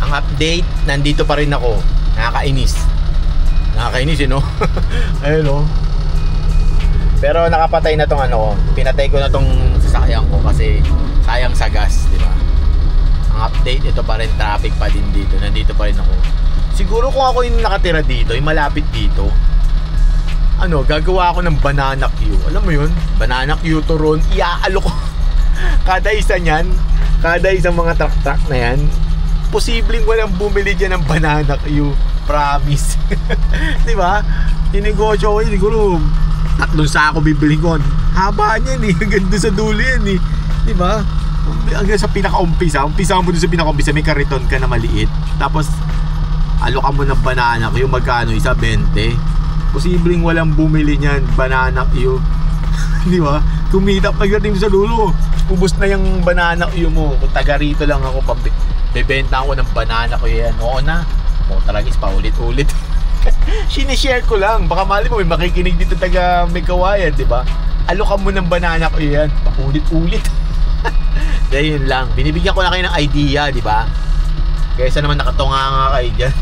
Ang update, nandito pa rin ako. Nakakainis. Nakakainis no? Ayun no? Pero nakapatay na tong ano ko. Pinatay ko na tong sasakyan ko kasi sayang sa gas, di ba? Ang update, ito pa rin, traffic pa din dito. Nandito pa rin ako. Siguro kung ako yung nakatira dito, yung malapit dito, ano, gagawa ako ng banana queue. Alam mo yun? Banana queue to ron. Iaalo ko. Kada isa niyan, kada isang mga truck na yan, posibleng walang bumili dyan ng banana queue. Promise. Di ba? Tinegosyo ko yun, siguro 3 sako bibili ko. Haba niyan eh. Hanggang doon sa dulo yan eh. Di ba? Hanggang sa pinaka-umpisa. Umpisa mo doon sa pinaka-umpisa, may kariton ka na maliit. Tapos, alokan mo ng banana queue. Magkano? Isa 20. Posibleng walang bumili niyan, banana queue. Di ba? Kumita pagdating sa dulo, ubos na yung banana queue mo. Kung taga rito lang ako, bebenta ako ng banana queue yan. Oo na. O talagis pa ulit-ulit. Sinishare ko lang. Baka mali mo may makikinig dito taga may kawayan, di ba? Alokan mo ng banana queue yan. Paulit-ulit. Dahil yun lang. Binibigyan ko na kayo ng idea, di ba? Kaysa naman nakatunga nga kayo dyan.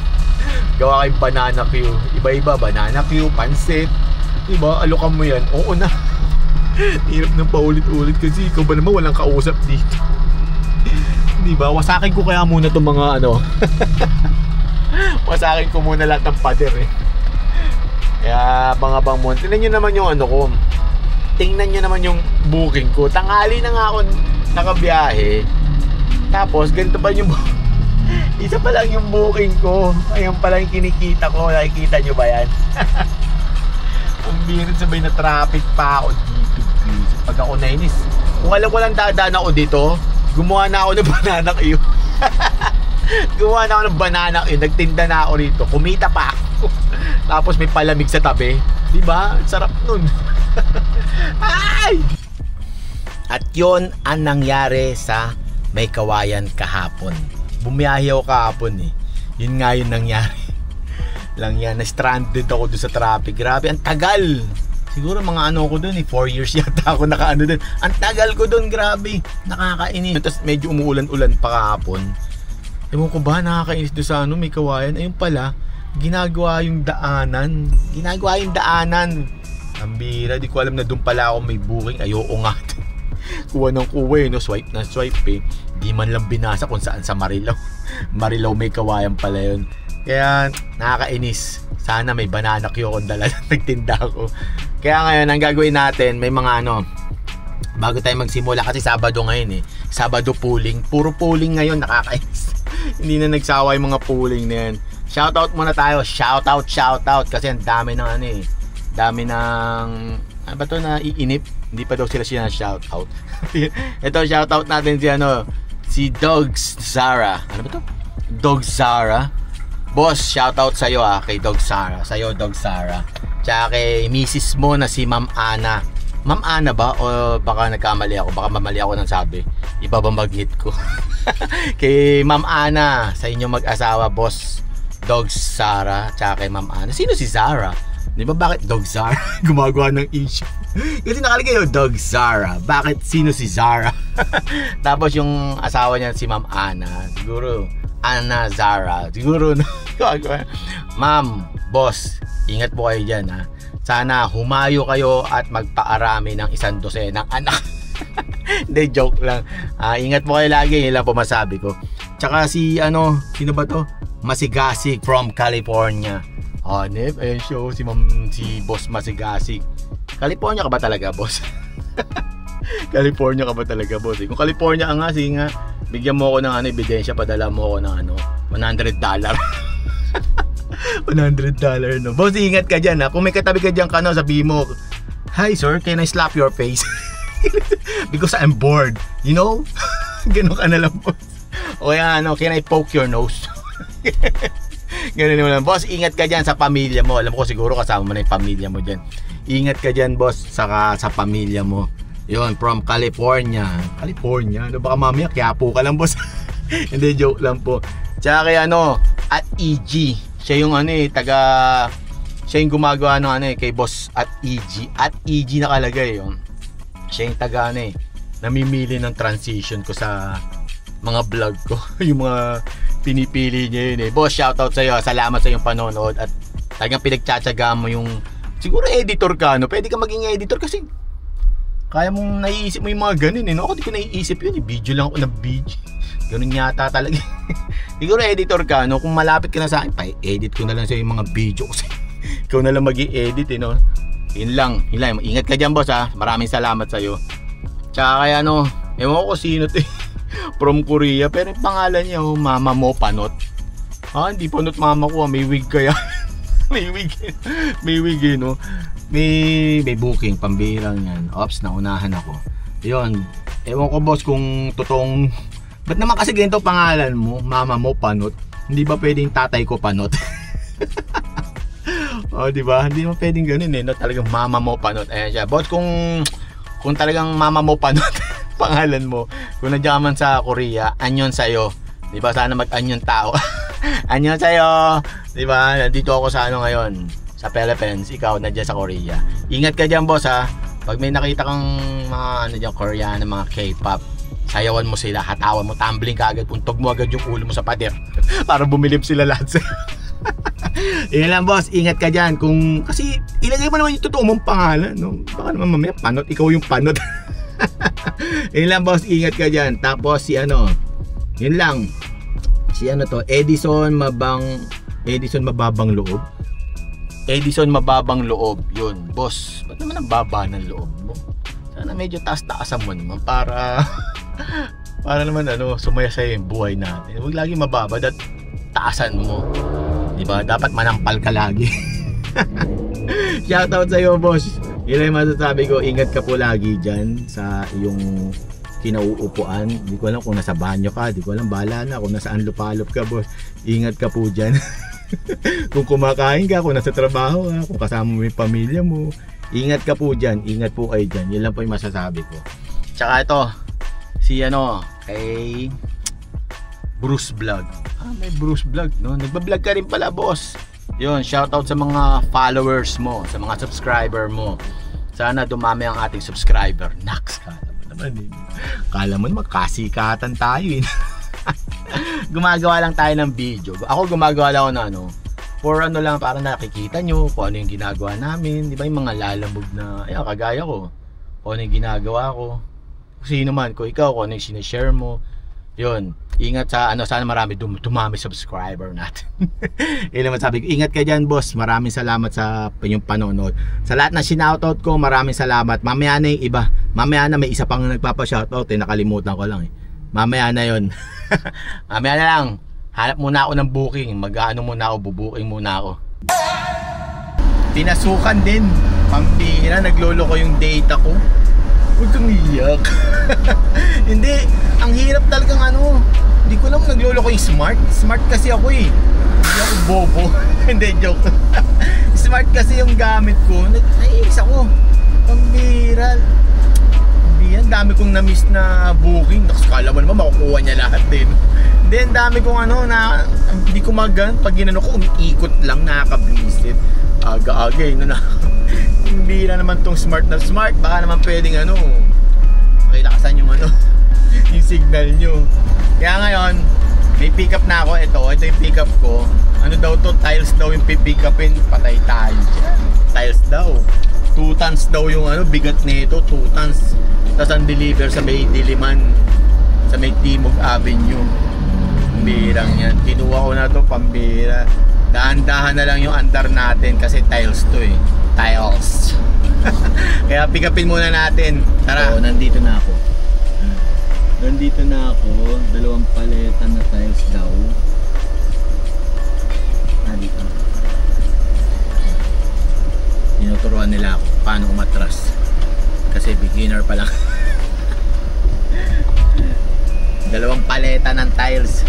Gawa kayong banana queue. Iba-iba, banana queue, pansit. Diba? Alokan mo yan. Oo na. Hirap ng paulit-ulit kasi ikaw ba naman walang kausap dito. Diba? Wasakin ko kaya muna itong mga ano. Wasakin ko muna lahat ng pader eh. Kaya abang-abang mo. Tingnan nyo naman yung ano ko. Tingnan nyo naman yung booking ko. Tanghali na nga ako nakabiyahe. Tapos ganito pa yung isa pa lang yung booking ko. Ayun pa lang yung kinikita ko. Nakikita nyo ba yan? Ang birit, sabay na traffic pa ako dito. Pag ako nainis, kung alam ko lang dadaan ako dito, gumawa na ako ng banana queue. Gumawa na ako ng banana queue. Nagtinda na ako rito. Kumita pa ako. Tapos may palamig sa tabi. Diba? Sarap nun. Ay! At yun ang nangyari sa May Kawayan kahapon. Bumiyahe ako kahapon eh. Yun nga yun nangyari. Lang yan, na-stranded ako doon sa traffic. Grabe, ang tagal. Siguro mga ano ko doon eh, 4 years yata ako nakaano doon. Ang tagal ko doon, grabe. Nakakainis. Tapos medyo umuulan-ulan pa kahapon. Ewan ko ba, nakakainis doon sa ano, May Kawayan. Ayun pala, ginagawa yung daanan. Ginagawa yung daanan. Ang bira, di ko alam na doon pala ako may booking. Ayoko nga. Kuha ng kuha eh, no? Swipe na swipe eh. Di man lang binasa kung saan sa Marilao. Marilao May Kawayan pala yun. Kaya nakakainis. Sana may banana queue akong dala na nagtinda ko. Kaya ngayon ang gagawin natin, may mga ano, bago tayo magsimula kasi Sabado ngayon eh. Sabado pooling. Puro pooling ngayon, nakakainis. Hindi na nagsawa yung mga pooling na yan. Shoutout muna tayo. Shoutout. Kasi ang dami ng ano eh. Dami ng ano ba to na iinip. Hindi pa daw sila shoutout. Ito shoutout natin si ano, si Dogs Zara. Ano ba to? Dogs Zara. Boss, shoutout sa'yo kay Dog Zara. Sa'yo, Dog Zara. Tsaka kay misis mo na si Ma'am Ana. Ma'am Ana ba? O baka nagkamali ako? Baka mamali ako ng sabi. Iba ba mag-hit ko? Kay Ma'am Ana, sa inyo mag-asawa, boss. Dog Zara. Tsaka kay Ma'am Ana. Sino si Zara? Di ba bakit Dog Zara? Gumagawa ng issue. Kasi nakalagay yung Dog Zara. Bakit sino si Zara? Tapos yung asawa niya si Ma'am Ana. Siguro Ana Zara. Siguro Ma'am, boss, ingat po kayo dyan ha. Sana humayo kayo at magpaarami ng 12 ng anak. Hindi, joke lang. Ingat po kayo lagi, yun lang po masabi ko. Tsaka si ano, sino ba to? Masigasig from California. Nep, ayun show si boss Masigasig. California ka ba talaga, boss? California ka ba talaga, boss? Kung California ka nga, sige nga, bigyan mo ako ng ano, ebidensya, padala mo ako ng ano, $100. $100 no. Boss, ingat ka dyan ha. Kung may katabi ka dyan ka no, sabihin mo, "Hi sir, can I slap your face?" Because I'm bored, you know? Ganun ka na lang, boss. O kaya ano, "Can I poke your nose?" Ganun naman lang. Boss, ingat ka dyan sa pamilya mo. Alam ko siguro kasama mo na yung pamilya mo dyan. Ingat ka dyan, boss, saka sa pamilya mo. Yun, from California. California? Ano, baka mamaya Quiapo ka lang, boss. Hindi, joke lang po. Tsaka kay ano, at EG. Siya yung ano eh, siya yung gumagawa ng ano eh, kay boss at EG. At EG nakalagay yun. Siya yung taga ano eh, namimili ng transition ko sa mga vlog ko. Yung mga pinipili niya yun eh. Boss, shoutout sa'yo. Salamat sa iyong panonood at talagang pinagtsatsaga mo yung siguro editor ka, no? Pwede ka maging editor kasi kaya mong naiisip mo yung mga ganun eh, no? Ako di ko naiisip yun eh. Video lang ako ng video. Ganun yata talaga. Siguro editor ka, no? Kung malapit ka na sa akin, pa-edit ko na lang sa yung mga video kasi ikaw na lang mag-i-edit eh, no? Yun lang. Ingat ka dyan, boss, ha? Maraming salamat sa'yo. Tsaka kaya, no? Ewan ko sino to eh. From Korea. Pero yung pangalan niya, oh, Mama Mo Panot. Hindi Panot mama ko, may wig kaya. May wig eh, no? May booking, pambihirang yan. Ops, naunahan ako. Yun. Ewan ko, boss, kung totoong ba't naman kasi ganito pangalan mo, Mama Mo Panot? Hindi ba pwedeng tatay ko Panot? Di ba? Hindi mo pwedeng ganoon eh, no? Talagang Mama Mo Panot. Ayan siya. Boss, kung talagang Mama Mo Panot pangalan mo, kung nandiyan man sa Korea, anyon sa'yo. Di ba? Sana mag-anyon tao. Anyon sa'yo. Di ba? Nandito ako sa ano ngayon, sa Philippines, ikaw nandiyan sa Korea. Ingat ka dyan, boss, ha? Pag may nakita kang mga ano dyan, Korean, mga K-pop, sayawan mo sila, hatawan mo, tumbling ka agad, puntog mo agad yung ulo mo sa pader para bumilib sila lahat sa'yo. Yun lang, boss, ingat ka dyan. Kasi ilagay mo naman yung totoo mong pangalan, no? Baka naman mamaya Panot, ikaw yung Panot. Yun lang, boss, ingat ka dyan. Tapos si ano, yun lang, si ano to, Edison Mababang Loob. Edison Mababang Loob, yun. Boss, ba't naman ang baba ng loob mo? Sana medyo taas-taasan mo naman para naman ano, sumaya sa'yo yung buhay natin. Huwag lagi mababa, taasan mo. Diba? Dapat manampal ka lagi. Shoutout sa'yo, boss. Yun lang yung masasabi ko. Ingat ka po lagi dyan sa iyong kinauupuan. Di ko alam kung nasa banyo ka. Di ko alam, bahala na. Kung nasaan lupalop ka, boss. Ingat ka po dyan. Kung kumakain ka, kung nasa trabaho ka, kung kasama mo yung pamilya mo, ingat ka po dyan. Ingat po kayo dyan. Yun lang po yung masasabi ko. Tsaka ito, si ano, kay Bruce Vlog. May Bruce Vlog, no? Nagbablog ka rin pala, boss. Yun, shoutout sa mga followers mo, sa mga subscriber mo. Sana dumami ang ating subscriber. Naks, kala mo naman kasikatan tayo eh. Gumagawa lang tayo ng video. Ako gumagawa lang ako na ano, for ano lang, para nakikita nyo kung ano yung ginagawa namin. Di ba yung mga lalamog na, ayun, kagaya ko, kung ano yung ginagawa ko. Kung sino man, kung ikaw, kung ano yung sinashare mo. Yun, ingat sa ano, sana marami dumami subscriber natin. Ilan man sabi ko, ingat ka dyan, boss. Maraming salamat sa inyong panonood. Sa lahat na sinoutout ko, maraming salamat. Mamaya na yung iba. Mamaya na may isa pang nagpapa-shoutout eh, nakalimutan ko lang eh. Mamaya na yun. Mamaya na lang. Hanap muna ako ng booking. Mag-ano muna ako, bubuking muna ako. Pinasukan din. Pampira, naglolo ko yung data ko. Huwag kang iyak. Hindi, ang hirap talagang ano. Hindi ko lang naglolo ko yung smart. Smart kasi ako eh. Hindi ako bobo. Hindi, joke. Smart kasi yung gamit ko. Naiinis ako. Pambira. Hindi, ang dami kong na-miss na booking. Kala mo naman makukuha niya lahat din. Hindi, ang dami kong ano na hindi ko magan. Pag ginano ko, umiikot lang, nakakablisip. Aga-aga eh. Hindi na naman tong smart na smart. Baka naman pwedeng ano, makilakasan yung ano, yung signal nyo. Kaya ngayon, may pick up na ako. Ito yung pick up ko. Ano daw to? Tiles daw yung pick upin. Patay tayo. Tiles daw. 2 tons daw yung ano, bigat nito. 2 tons. Tapos ang deliver sa may Diliman, sa may Timog Avenue. Pambirang yan. Kinuha ko na to, pambira. Dahan-dahan na lang yung andar natin kasi tiles to eh. Tiles. Kaya pick upin muna natin. Tara. So, nandito na ako. Nandito na ako. 2 paleta na tiles daw. Nandito. Tinuturuan nila ako paano umatras. Kasi beginner pa lang. 2 paleta ng tiles.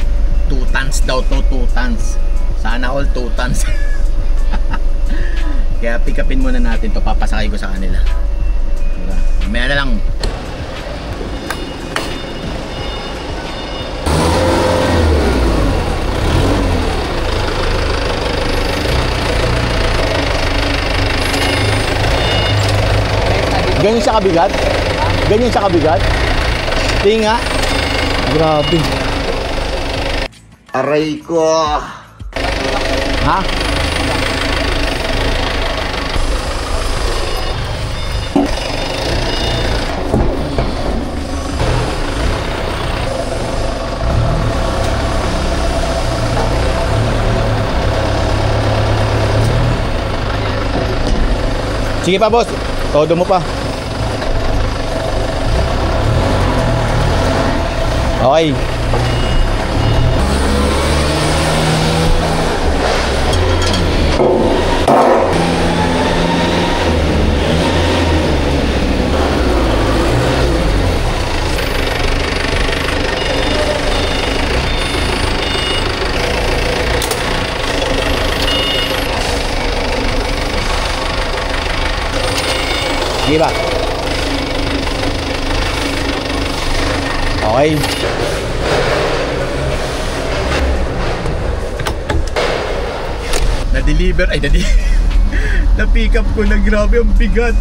2 tons daw to, 2 tons. Sana all 2 tons. Kaya pick upin muna natin to, papasakay ko sa kanila. Diba? Mamaya na lang. Ganyan siya kabigat? Ganyan siya kabigat? Tingin nga. Grabe. Aray ko. Ha? Sige pa, boss. Todo mo pa. Okay. Sige ba? Okay. Na-deliver, ay na-pick up ko na, grabe ang bigat.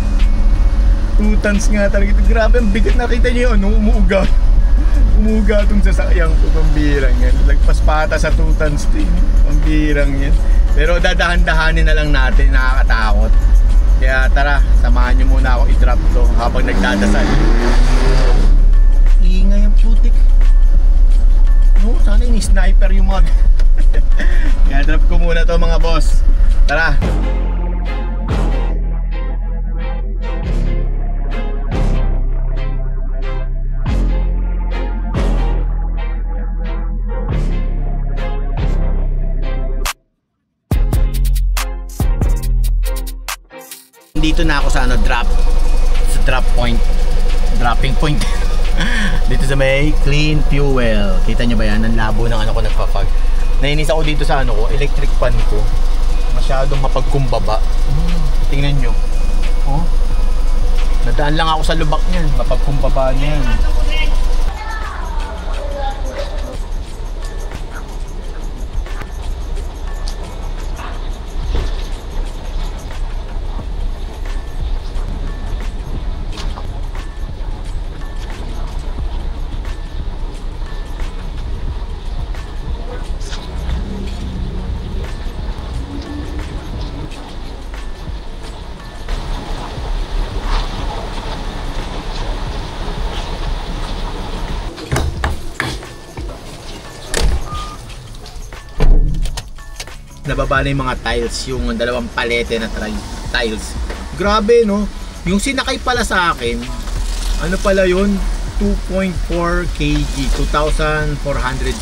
2 tons nga talaga ito, grabe ang bigat. Nakita niyo yun, umuuga. Umuuga itong sasakyan ko, pambirang yan. Lagpas pata sa 2 tons din, pambirang yan. Pero dadahan-dahanin na lang natin, nakakatakot. Kaya tara, samahan nyo muna ako i-drop to habang nagdadasal. Ingay ang putik. No, sana yung sniper yung mga kaya drop ko muna to mga boss. Tara. Dito na ako sa drop point, dropping point. Dito sa may clean fuel. Kita nyo ba yan? Ang labo ng ano ko nagpa-fog. Nainis ako dito sa ano ko, electric fan ko. Masyadong mapagkumbaba. Tingnan nyo. Oh. Nadaan lang ako sa lubak niyan. Mapagkumbaba niyan. Nababa na yung mga tiles, yung dalawang palete na tiles. Grabe no, yung sinakay pala sa akin, ano pala yun, 2.4 kg, 2,400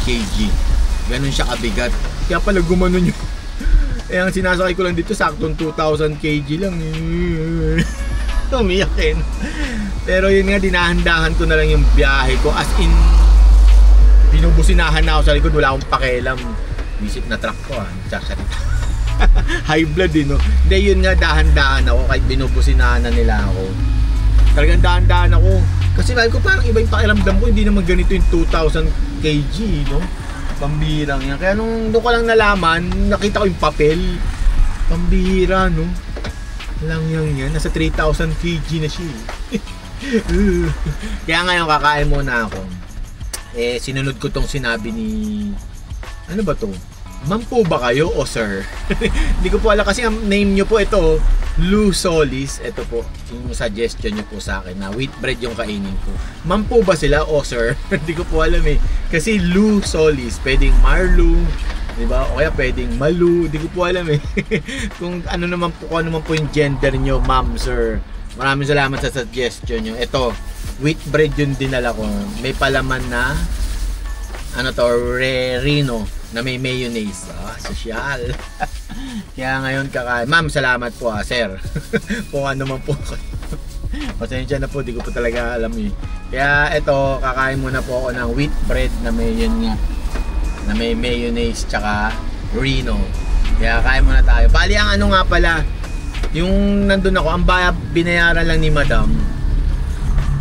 kg. Ganun siya kabigat. Kaya pala gumanon yun. Eh ang sinasakay ko lang dito, saktong 2,000 kg lang. Umiyakin. Pero yun nga, dinahandahan ko na lang yung biyahe ko. As in, binubusinahan na ako sa likod, wala akong pakialam. Isip na truck ko nagsasalita. High blood din no. Hindi, yun nga, dahan-dahan ako kahit binubusinahan na nila ako. Talagang dahan-dahan ako. Kasi ko parang iba yung pakiramdam ko, hindi naman ganito yung 2,000 kg no. Pambihirang yan. Kaya nung doon ko lang nalaman, nakita ko yung papel. Pambihira no. Lang yan. Nasa 3,000 kg na siya. Kaya ngayon kakain muna ako. Eh sinunod ko tong sinabi ni, ano ba to? Ma'am po ba kayo o sir? Hindi ko po alam kasi ang name nyo po ito, Lou Solis. Ito po, yung suggestion nyo po sa akin na wheat bread yung kainin ko. Ma'am po ba sila o sir? Hindi ko po alam eh. Kasi Lou Solis, pwedeng Marlu, di ba? O kaya pwedeng Malu, hindi ko po alam eh. Kung ano naman po yung gender nyo, ma'am, sir. Maraming salamat sa suggestion nyo. Ito, wheat bread yung dinala ko. May palaman na ano to, Reno na may mayonnaise. Sosyal. Kaya ngayon kakain. Ma'am, salamat po sir. Kung ano man po kayo. Pasensya na po, di ko po talaga alam eh. Kaya ito, kakain muna po ako ng wheat bread na may yun nga, na may mayonnaise tsaka Reno. Kaya kain muna tayo. Bali ang ano nga pala, yung nandun ako, ang binayaran lang ni madam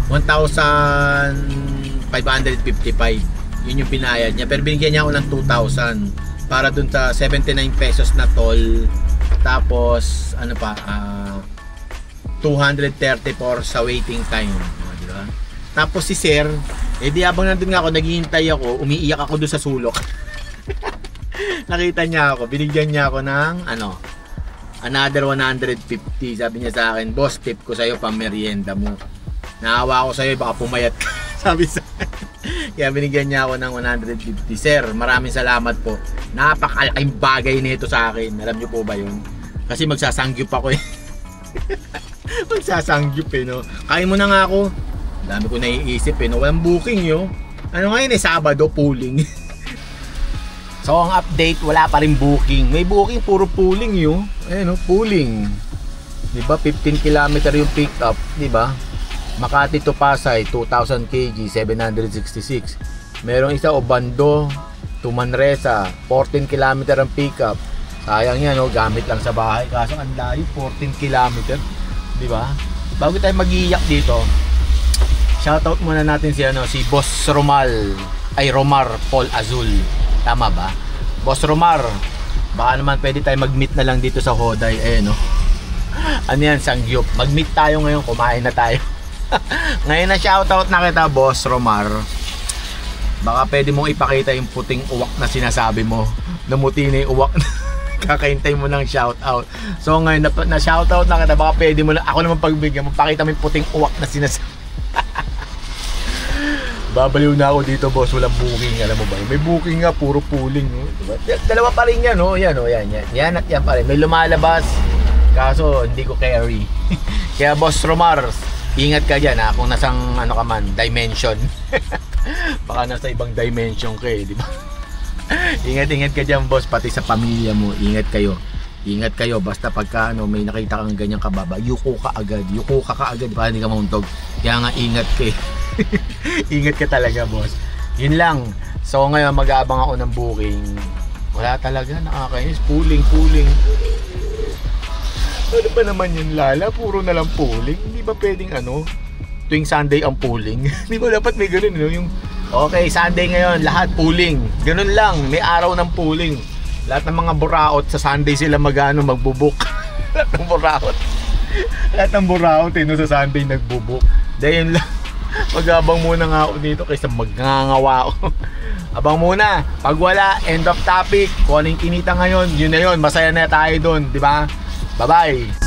1,555. Yun yung pinayad niya, pero binigyan niya ako ng 2,000 para dun sa 79 pesos na toll. Tapos ano pa, 234 sa waiting time, diba? Tapos si sir, di habang nandun nga ako, naghihintay ako, umiiyak ako dun sa sulok. Nakita niya ako, binigyan niya ako ng another 150. Sabi niya sa akin, boss, tip ko sa'yo pang merienda mo. Naawa ko sa'yo, baka pumayat ka. Sabi sa akin. Kaya binigyan niya ako ng 150. Sir, maraming salamat po. Napakalaking bagay nito sa akin. Alam niyo po ba yun? Kasi magsasangyup ako eh. Magsasangyup eh, no? Kain mo na nga ako. Dami ko naiisip eh, no? Walang booking yun. Ano ngayon eh, Sabado, pooling. So ang update, wala pa rin booking. May booking, puro pooling yun. Ayun, no? Pooling. Diba, 15 km yung pick up, diba? Makati to Pasay, 2,000 kg, 766. Merong isa, Obando to Manresa, 14 km ang pick up. Sayang yan, no? Gamit lang sa bahay. Kaso ang layo, 14 km. Diba? Bago tayo mag-iiyak dito, shoutout muna natin si Boss Romar Paul Azul. Tama ba? Boss Romar, baka naman pwede tayo mag-meet na lang dito sa Hoday. No? Ano yan, Sangyup? Mag-meet tayo ngayon, kumain na tayo. Ngayon na shoutout na kita, Boss Romar. Baka pwede mong ipakita yung puting uwak na sinasabi mo. Namuti na yung uwak na kakaintay mo ng shoutout. So ngayon na shoutout na kita, baka pwede mo na, ako naman pagbigyan mo, pakita mo yung puting uwak na sinasabi. Babaliw na ako dito, boss. Walang booking, alam mo ba? May booking nga, puro pooling, no? Diba? Dalawa pa rin yan, no? Yan, no? Yan at yan pa rin. May lumalabas, kaso hindi ko carry. Kaya Boss Romar, ingat ka dyan, ha? Kung nasang ano ka man, dimension. Baka nasa ibang dimension ka eh, di ba? Ingat ka dyan, boss, pati sa pamilya mo. Ingat kayo, basta pagka may nakita kang ganyang kababa, yuko ka agad para hindi ka mauntog. Kaya nga ingat ka eh. Ingat ka talaga, boss. Yun lang. So ngayon mag-aabang ako ng booking. Wala talaga, nakakainis. Pooling. Ano ba naman yun, Lala? Puro na lang pooling. Hindi ba pwedeng tuwing Sunday ang pooling? Hindi ba dapat may ganun, no? Yung okay, Sunday ngayon, lahat pooling. Ganun lang, may araw ng pooling. Lahat ng mga buraot sa Sunday sila magbubuk. Lahat ng buraot no, sa Sunday nagbubuk. Dahil lang, mag-abang muna nga ako dito kaysa magngangawa ako. Abang muna. Pag wala, end of topic. Kung anong kinita ngayon, yun na yun. Masaya na tayo doon, di ba? Bye-bye.